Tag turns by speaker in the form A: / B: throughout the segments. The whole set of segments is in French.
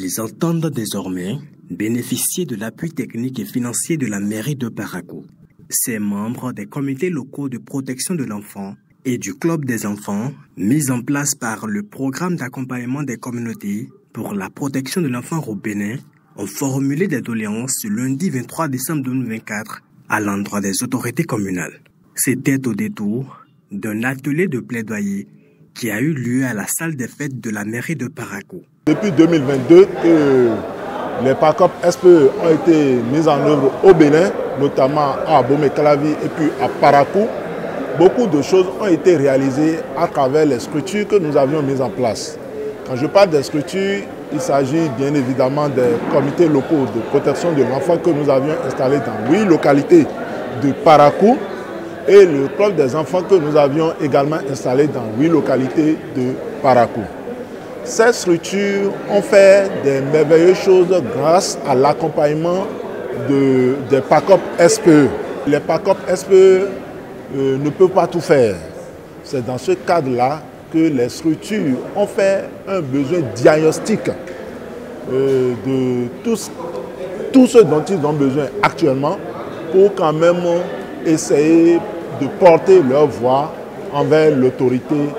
A: Ils entendent désormais bénéficier de l'appui technique et financier de la mairie de Parakou. Ces membres des comités locaux de protection de l'enfant et du club des enfants, mis en place par le programme d'accompagnement des communautés pour la protection de l'enfant au Bénin, ont formulé des doléances ce lundi 23 décembre 2024 à l'endroit des autorités communales. C'était au détour d'un atelier de plaidoyer qui a eu lieu à la salle des fêtes de la mairie de Parakou.
B: Depuis 2022, les PACOP SPE ont été mis en œuvre au Bénin, notamment à Abomey-Calavi et puis à Parakou. Beaucoup de choses ont été réalisées à travers les structures que nous avions mises en place. Quand je parle des structures, il s'agit bien évidemment des comités locaux de protection de l'enfant que nous avions installés dans 8 localités de Parakou et le club des enfants que nous avions également installé dans 8 localités de Parakou. Ces structures ont fait des merveilleuses choses grâce à l'accompagnement des PACOP SPE. Les PACOP SPE ne peuvent pas tout faire. C'est dans ce cadre-là que les structures ont fait un besoin diagnostique de tout ce dont ils ont besoin actuellement pour quand même essayer de porter leur voix envers l'autorité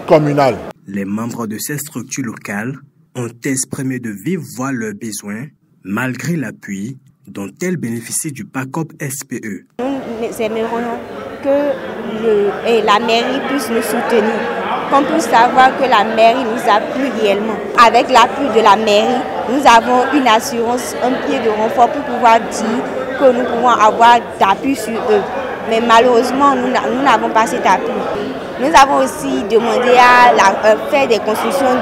B: communale.
A: Les membres de ces structures locales ont exprimé de vive voix leurs besoins malgré l'appui dont elles bénéficient du PACOP SPE.
C: Nous aimerions que la mairie puisse nous soutenir, qu'on puisse savoir que la mairie nous appuie réellement. Avec l'appui de la mairie, nous avons une assurance, un pied de renfort pour pouvoir dire que nous pouvons avoir d'appui sur eux. Mais malheureusement, nous n'avons pas cet appui. Nous avons aussi demandé à faire des constructions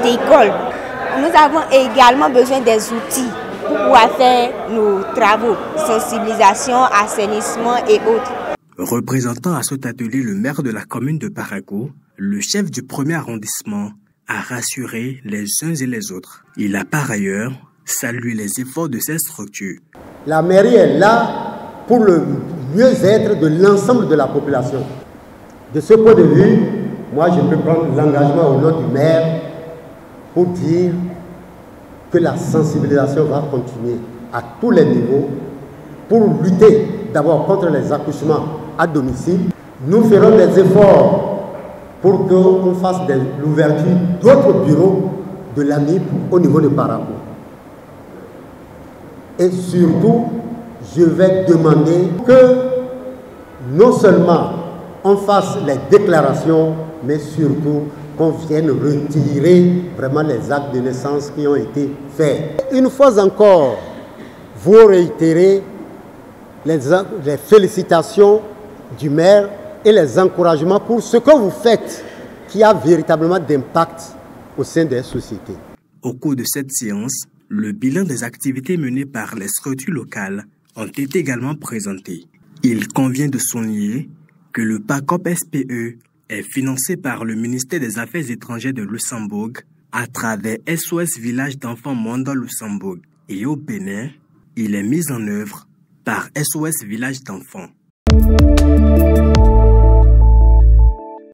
C: d'écoles. Nous avons également besoin des outils pour pouvoir faire nos travaux, sensibilisation, assainissement et autres.
A: Représentant à cet atelier le maire de la commune de Parakou, le chef du premier arrondissement a rassuré les uns et les autres. Il a par ailleurs salué les efforts de ces structures.
D: La mairie est là pour le mieux-être de l'ensemble de la population. De ce point de vue, moi je peux prendre l'engagement au nom du maire pour dire que la sensibilisation va continuer à tous les niveaux pour lutter d'abord contre les accouchements à domicile. Nous ferons des efforts pour qu'on fasse l'ouverture d'autres bureaux de l'AMIP au niveau de Parakou. Et surtout, je vais demander que non seulement on fasse les déclarations, mais surtout qu'on vienne retirer vraiment les actes de naissance qui ont été faits. Une fois encore, vous réitérez les félicitations du maire et les encouragements pour ce que vous faites, qui a véritablement d'impact au sein des sociétés.
A: Au cours de cette séance, le bilan des activités menées par les structures locales ont été également présentés. Il convient de souligner que le PACOP SPE est financé par le ministère des Affaires étrangères de Luxembourg à travers SOS Village d'enfants Monde Luxembourg. Et au Bénin, il est mis en œuvre par SOS Village d'enfants.